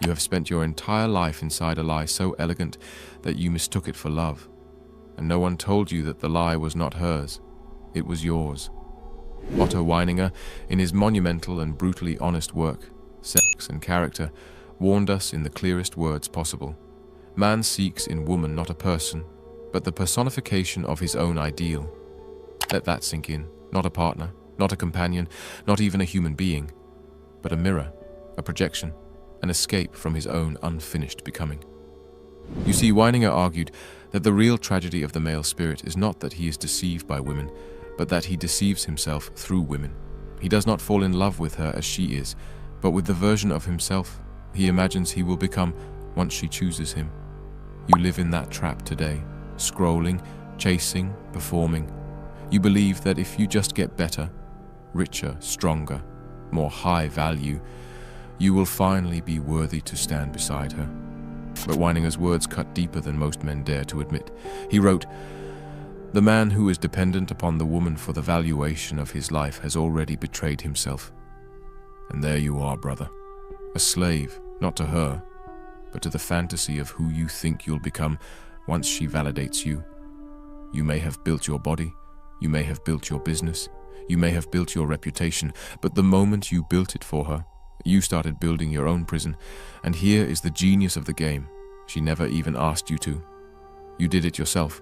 You have spent your entire life inside a lie so elegant that you mistook it for love. And no one told you that the lie was not hers, it was yours. Otto Weininger, in his monumental and brutally honest work, Sex and Character, warned us in the clearest words possible. Man seeks in woman not a person, but the personification of his own ideal. Let that sink in. Not a partner, not a companion, not even a human being, but a mirror, a projection, an escape from his own unfinished becoming. You see, Weininger argued that the real tragedy of the male spirit is not that he is deceived by women, but that he deceives himself through women. He does not fall in love with her as she is, but with the version of himself he imagines he will become once she chooses him. You live in that trap today, scrolling, chasing, performing. You believe that if you just get better, richer, stronger, more high value, you will finally be worthy to stand beside her. But Weininger's words cut deeper than most men dare to admit. He wrote, "The man who is dependent upon the woman for the valuation of his life has already betrayed himself." And there you are, brother, a slave, not to her, but to the fantasy of who you think you'll become once she validates you. You may have built your body, you may have built your business, you may have built your reputation, but the moment you built it for her, you started building your own prison. And here is the genius of the game. She never even asked you to. You did it yourself.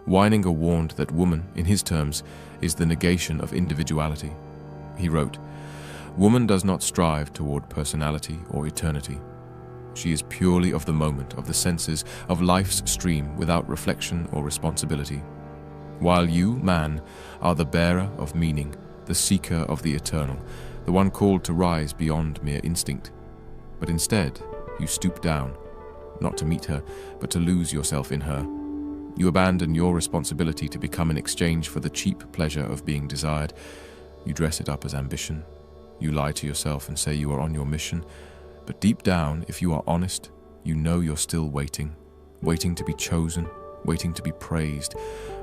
Weininger warned that woman, in his terms, is the negation of individuality. He wrote, "Woman does not strive toward personality or eternity. She is purely of the moment, of the senses, of life's stream, without reflection or responsibility. While you, man, are the bearer of meaning, the seeker of the eternal, the one called to rise beyond mere instinct. But instead, you stoop down, not to meet her, but to lose yourself in her. You abandon your responsibility to become in exchange for the cheap pleasure of being desired. You dress it up as ambition. You lie to yourself and say you are on your mission. But deep down, if you are honest, you know you're still waiting, waiting to be chosen, waiting to be praised,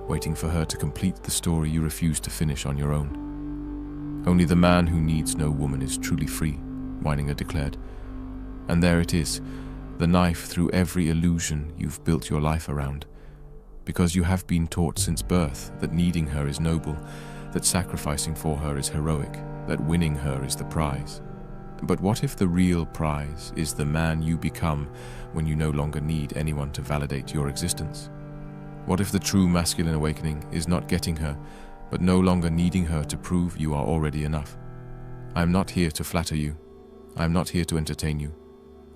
waiting for her to complete the story you refuse to finish on your own. Only the man who needs no woman is truly free," Weininger declared. And there it is, the knife through every illusion you've built your life around. Because you have been taught since birth that needing her is noble, that sacrificing for her is heroic, that winning her is the prize. But what if the real prize is the man you become when you no longer need anyone to validate your existence? What if the true masculine awakening is not getting her, but no longer needing her to prove you are already enough? I am not here to flatter you. I am not here to entertain you.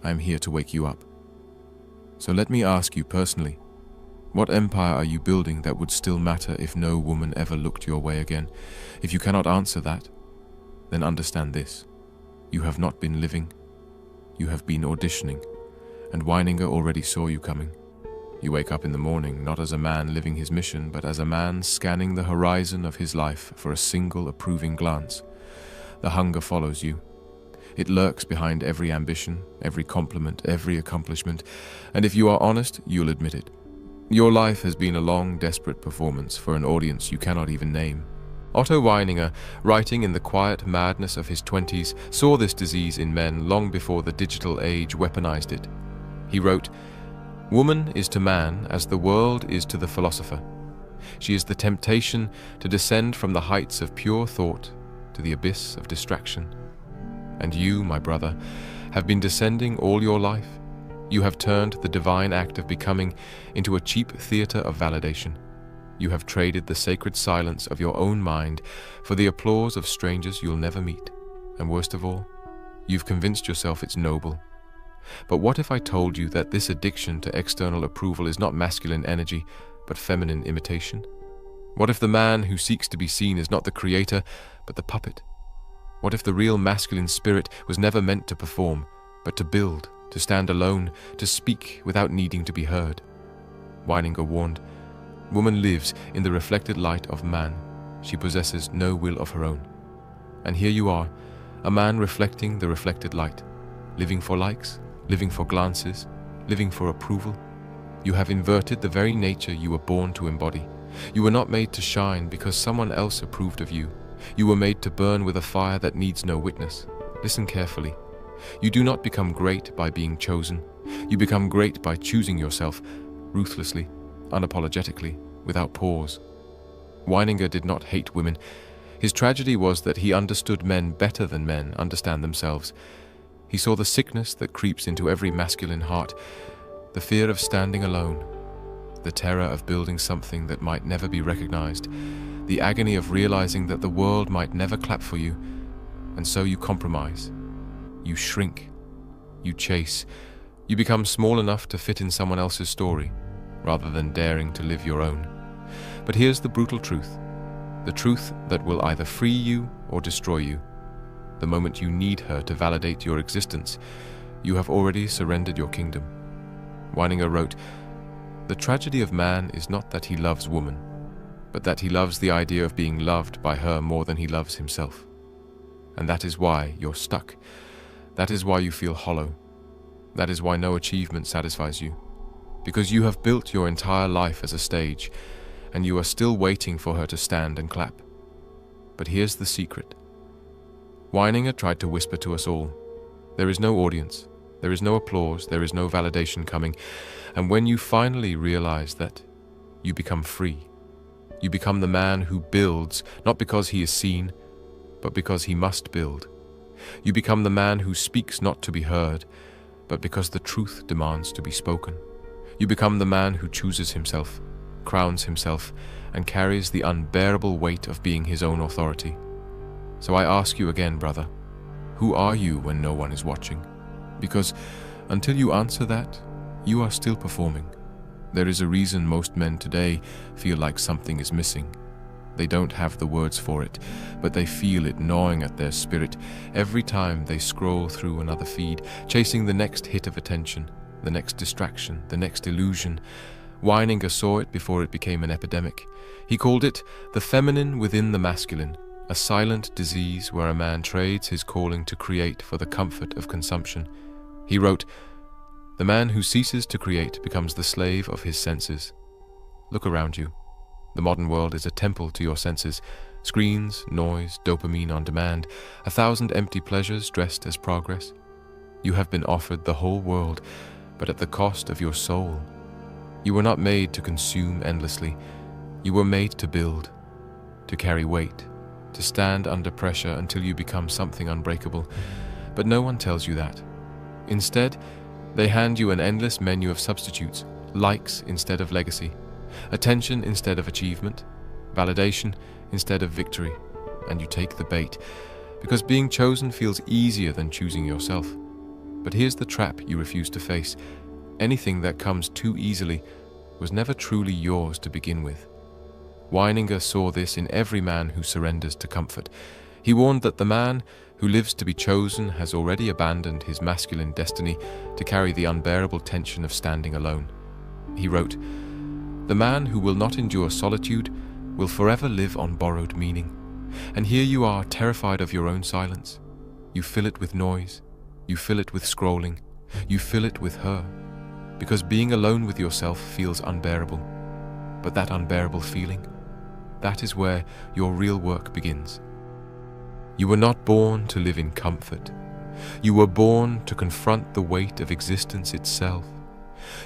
I am here to wake you up. So let me ask you personally, what empire are you building that would still matter if no woman ever looked your way again? If you cannot answer that, then understand this. You have not been living. You have been auditioning, and Weininger already saw you coming. You wake up in the morning not as a man living his mission, but as a man scanning the horizon of his life for a single approving glance. The hunger follows you. It lurks behind every ambition, every compliment, every accomplishment, and if you are honest, you'll admit it. Your life has been a long, desperate performance for an audience you cannot even name. Otto Weininger, writing in the quiet madness of his 20s, saw this disease in men long before the digital age weaponized it. He wrote, "Woman is to man as the world is to the philosopher. She is the temptation to descend from the heights of pure thought to the abyss of distraction. And you, my brother, have been descending all your life. You have turned the divine act of becoming into a cheap theater of validation. You have traded the sacred silence of your own mind for the applause of strangers you'll never meet. And worst of all, you've convinced yourself it's noble. But what if I told you that this addiction to external approval is not masculine energy, but feminine imitation? What if the man who seeks to be seen is not the creator, but the puppet? What if the real masculine spirit was never meant to perform, but to build, to stand alone, to speak without needing to be heard?" Weininger warned, "Woman lives in the reflected light of man. She possesses no will of her own." And here you are, a man reflecting the reflected light, living for likes, living for glances, living for approval. You have inverted the very nature you were born to embody. You were not made to shine because someone else approved of you. You were made to burn with a fire that needs no witness. Listen carefully. You do not become great by being chosen. You become great by choosing yourself, ruthlessly, unapologetically, without pause. Weininger did not hate women. His tragedy was that he understood men better than men understand themselves. He saw the sickness that creeps into every masculine heart, the fear of standing alone, the terror of building something that might never be recognized, the agony of realizing that the world might never clap for you, and so you compromise. You shrink. You chase. You become small enough to fit in someone else's story, rather than daring to live your own. But here's the brutal truth. The truth that will either free you or destroy you. The moment you need her to validate your existence, you have already surrendered your kingdom. Weininger wrote, "The tragedy of man is not that he loves woman, but that he loves the idea of being loved by her more than he loves himself. And that is why you're stuck. That is why you feel hollow. That is why no achievement satisfies you. Because you have built your entire life as a stage, and you are still waiting for her to stand and clap. But here's the secret." Weininger tried to whisper to us all, there is no audience, there is no applause, there is no validation coming, and when you finally realize that, you become free. You become the man who builds, not because he is seen, but because he must build. You become the man who speaks not to be heard, but because the truth demands to be spoken. You become the man who chooses himself, crowns himself, and carries the unbearable weight of being his own authority. So I ask you again, brother, who are you when no one is watching? Because until you answer that, you are still performing. There is a reason most men today feel like something is missing. They don't have the words for it, but they feel it gnawing at their spirit every time they scroll through another feed, chasing the next hit of attention, the next distraction, the next illusion. Weininger saw it before it became an epidemic. He called it the feminine within the masculine, a silent disease where a man trades his calling to create for the comfort of consumption. He wrote, "The man who ceases to create becomes the slave of his senses." Look around you. The modern world is a temple to your senses. Screens, noise, dopamine on demand, 1,000 empty pleasures dressed as progress. You have been offered the whole world, but at the cost of your soul. You were not made to consume endlessly. You were made to build, to carry weight, to stand under pressure until you become something unbreakable. But no one tells you that. Instead, they hand you an endless menu of substitutes, likes instead of legacy, attention instead of achievement, validation instead of victory, and you take the bait, because being chosen feels easier than choosing yourself. But here's the trap you refuse to face. Anything that comes too easily was never truly yours to begin with. Weininger saw this in every man who surrenders to comfort. He warned that the man who lives to be chosen has already abandoned his masculine destiny to carry the unbearable tension of standing alone. He wrote, "The man who will not endure solitude will forever live on borrowed meaning. And here you are, terrified of your own silence. You fill it with noise. You fill it with scrolling. You fill it with her. Because being alone with yourself feels unbearable. But that unbearable feeling, that is where your real work begins. You were not born to live in comfort. You were born to confront the weight of existence itself.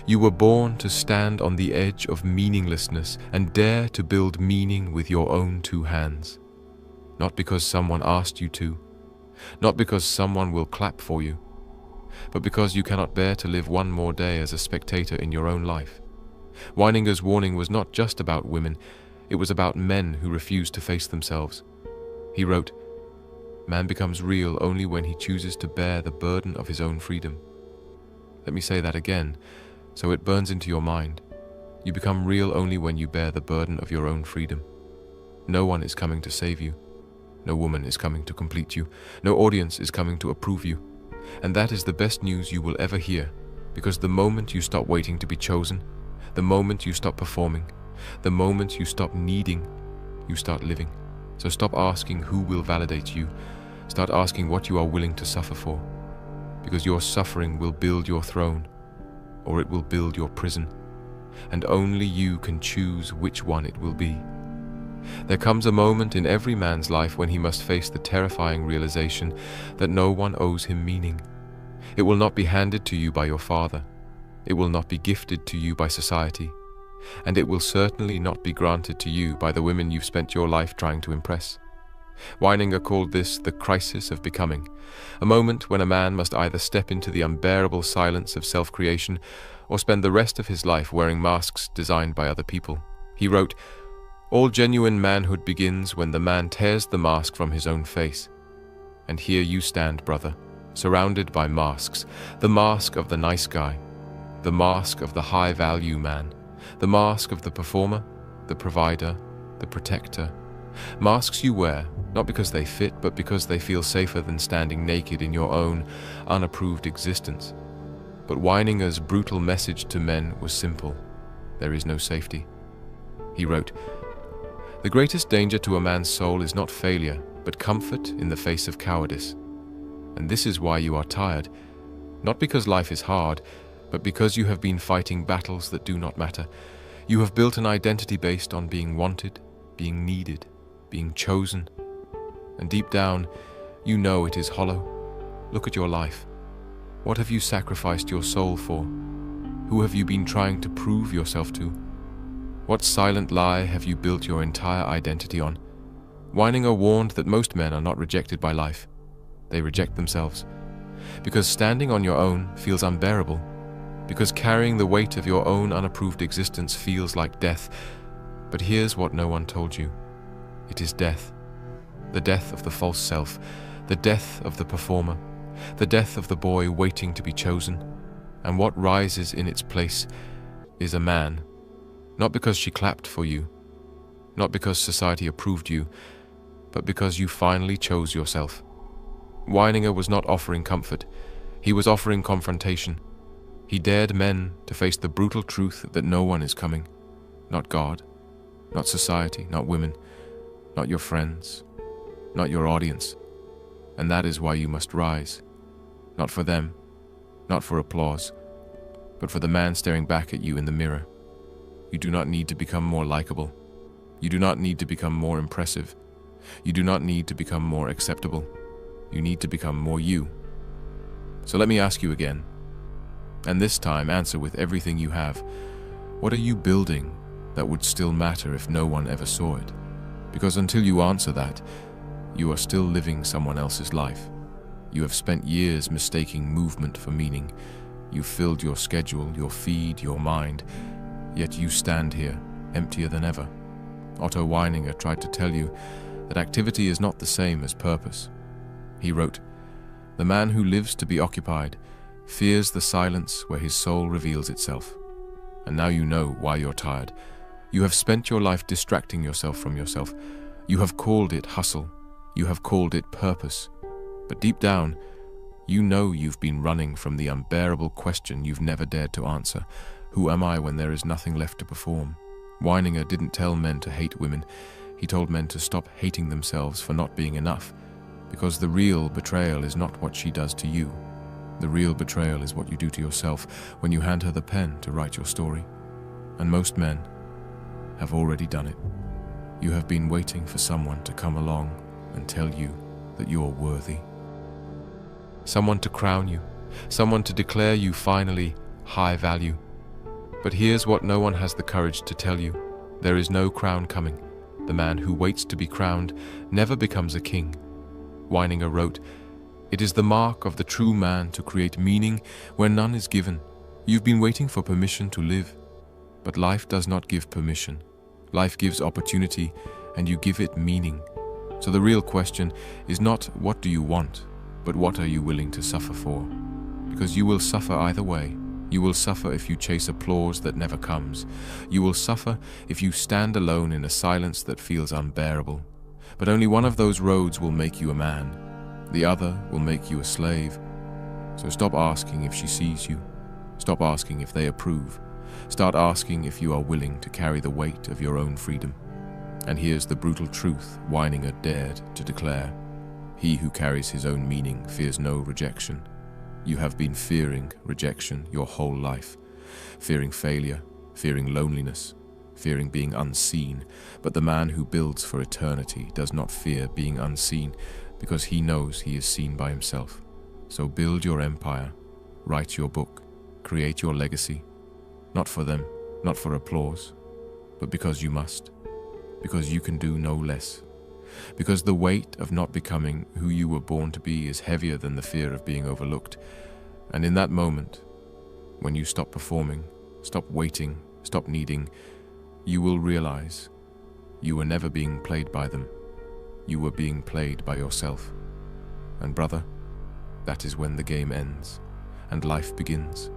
You were born to stand on the edge of meaninglessness and dare to build meaning with your own two hands. Not because someone asked you to, not because someone will clap for you, but because you cannot bear to live one more day as a spectator in your own life. Weininger's warning was not just about women, it was about men who refused to face themselves. He wrote, "Man becomes real only when he chooses to bear the burden of his own freedom." Let me say that again, so it burns into your mind. You become real only when you bear the burden of your own freedom. No one is coming to save you. No woman is coming to complete you. No audience is coming to approve you. And that is the best news you will ever hear, because the moment you stop waiting to be chosen, the moment you stop performing, the moment you stop needing, you start living. So stop asking who will validate you. Start asking what you are willing to suffer for, because your suffering will build your throne, or it will build your prison, and only you can choose which one it will be. There comes a moment in every man's life when he must face the terrifying realization that no one owes him meaning, It will not be handed to you by your father. It will not be gifted to you by society. And it will certainly not be granted to you by the women you've spent your life trying to impress. Weininger called this the crisis of becoming, a moment when a man must either step into the unbearable silence of self-creation or spend the rest of his life wearing masks designed by other people. He wrote, "All genuine manhood begins when the man tears the mask from his own face. And here you stand, brother, surrounded by masks, the mask of the nice guy, the mask of the high-value man, the mask of the performer, the provider, the protector. Masks you wear, not because they fit, but because they feel safer than standing naked in your own unapproved existence." But Weininger's brutal message to men was simple: there is no safety. He wrote, "The greatest danger to a man's soul is not failure, but comfort in the face of cowardice. And this is why you are tired, not because life is hard, but because you have been fighting battles that do not matter. You have built an identity based on being wanted, being needed, being chosen. And deep down, you know it is hollow. Look at your life. What have you sacrificed your soul for? Who have you been trying to prove yourself to? What silent lie have you built your entire identity on?" Weininger warned that most men are not rejected by life. They reject themselves. Because standing on your own feels unbearable. Because carrying the weight of your own unapproved existence feels like death. But here's what no one told you. It is death. The death of the false self. The death of the performer. The death of the boy waiting to be chosen. And what rises in its place is a man. Not because she clapped for you. Not because society approved you. But because you finally chose yourself. Weininger was not offering comfort. He was offering confrontation. He dared men to face the brutal truth that no one is coming. Not God. Not society. Not women. Not your friends. Not your audience. And that is why you must rise. Not for them. Not for applause. But for the man staring back at you in the mirror. You do not need to become more likable. You do not need to become more impressive. You do not need to become more acceptable. You need to become more you. So let me ask you again. And this time answer with everything you have. What are you building that would still matter if no one ever saw it? Because until you answer that, you are still living someone else's life. You have spent years mistaking movement for meaning. You filled your schedule, your feed, your mind, yet you stand here, emptier than ever. Otto Weininger tried to tell you that activity is not the same as purpose. He wrote, "The man who lives to be occupied fears the silence where his soul reveals itself." And now you know why you're tired. You have spent your life distracting yourself from yourself. You have called it hustle. You have called it purpose. But deep down, you know you've been running from the unbearable question you've never dared to answer. Who am I when there is nothing left to perform? Weininger didn't tell men to hate women. He told men to stop hating themselves for not being enough. Because the real betrayal is not what she does to you. The real betrayal is what you do to yourself when you hand her the pen to write your story. And most men have already done it. You have been waiting for someone to come along and tell you that you are worthy. Someone to crown you. Someone to declare you finally high value. But here's what no one has the courage to tell you. There is no crown coming. The man who waits to be crowned never becomes a king. Weininger wrote, "It is the mark of the true man to create meaning where none is given. You've been waiting for permission to live. But life does not give permission. Life gives opportunity, and you give it meaning. So the real question is not what do you want, but what are you willing to suffer for? Because you will suffer either way. You will suffer if you chase applause that never comes. You will suffer if you stand alone in a silence that feels unbearable. But only one of those roads will make you a man. The other will make you a slave. So stop asking if she sees you. Stop asking if they approve. Start asking if you are willing to carry the weight of your own freedom. And here's the brutal truth Weininger dared to declare. He who carries his own meaning fears no rejection. You have been fearing rejection your whole life, fearing failure, fearing loneliness, fearing being unseen. But the man who builds for eternity does not fear being unseen because he knows he is seen by himself. So build your empire Write your book, create your legacy, not for them, not for applause, but because you must, because you can do no less, because the weight of not becoming who you were born to be is heavier than the fear of being overlooked. And in that moment, when you stop performing, stop waiting, stop needing, you will realize you were never being played by them. You were being played by yourself. And brother, that is when the game ends and life begins.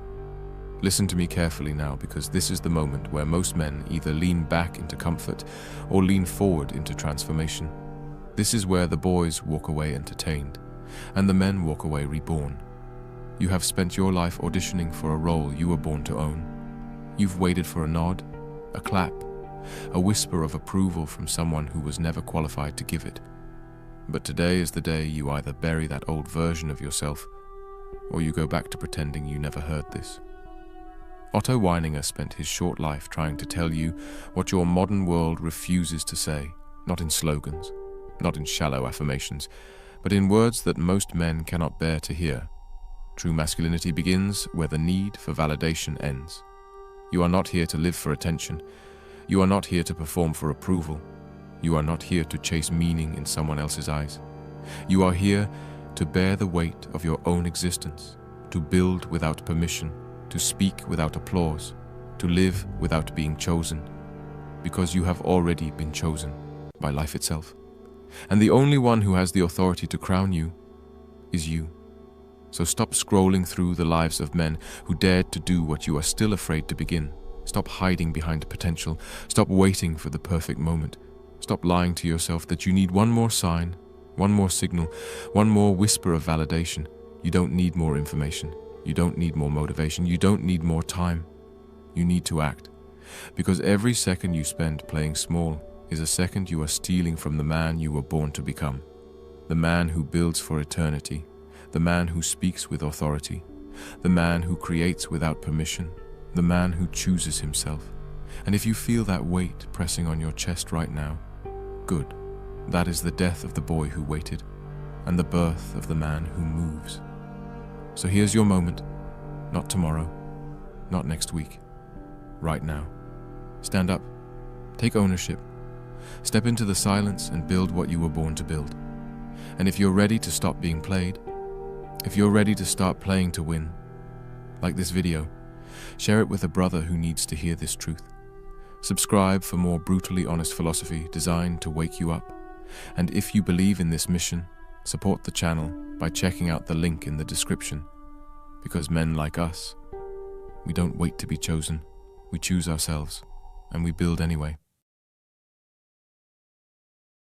Listen to me carefully now, because this is the moment where most men either lean back into comfort or lean forward into transformation. This is where the boys walk away entertained and the men walk away reborn. You have spent your life auditioning for a role you were born to own. You've waited for a nod, a clap, a whisper of approval from someone who was never qualified to give it. But today is the day you either bury that old version of yourself or you go back to pretending you never heard this. Otto Weininger spent his short life trying to tell you what your modern world refuses to say, not in slogans, not in shallow affirmations, but in words that most men cannot bear to hear. True masculinity begins where the need for validation ends. You are not here to live for attention. You are not here to perform for approval. You are not here to chase meaning in someone else's eyes. You are here to bear the weight of your own existence, to build without permission, to speak without applause, to live without being chosen, because you have already been chosen by life itself. And the only one who has the authority to crown you is you. So stop scrolling through the lives of men who dared to do what you are still afraid to begin. Stop hiding behind potential. Stop waiting for the perfect moment. Stop lying to yourself that you need one more sign, one more signal, one more whisper of validation. You don't need more information. You don't need more motivation. You don't need more time. You need to act. Because every second you spend playing small is a second you are stealing from the man you were born to become. The man who builds for eternity. The man who speaks with authority. The man who creates without permission. The man who chooses himself. And if you feel that weight pressing on your chest right now, good. That is the death of the boy who waited and the birth of the man who moves. So here's your moment, not tomorrow, not next week, right now. Stand up, take ownership, step into the silence and build what you were born to build. And if you're ready to stop being played, if you're ready to start playing to win, like this video, share it with a brother who needs to hear this truth. Subscribe for more brutally honest philosophy designed to wake you up. And if you believe in this mission, support the channel by checking out the link in the description. Because men like us, we don't wait to be chosen, we choose ourselves, and we build anyway.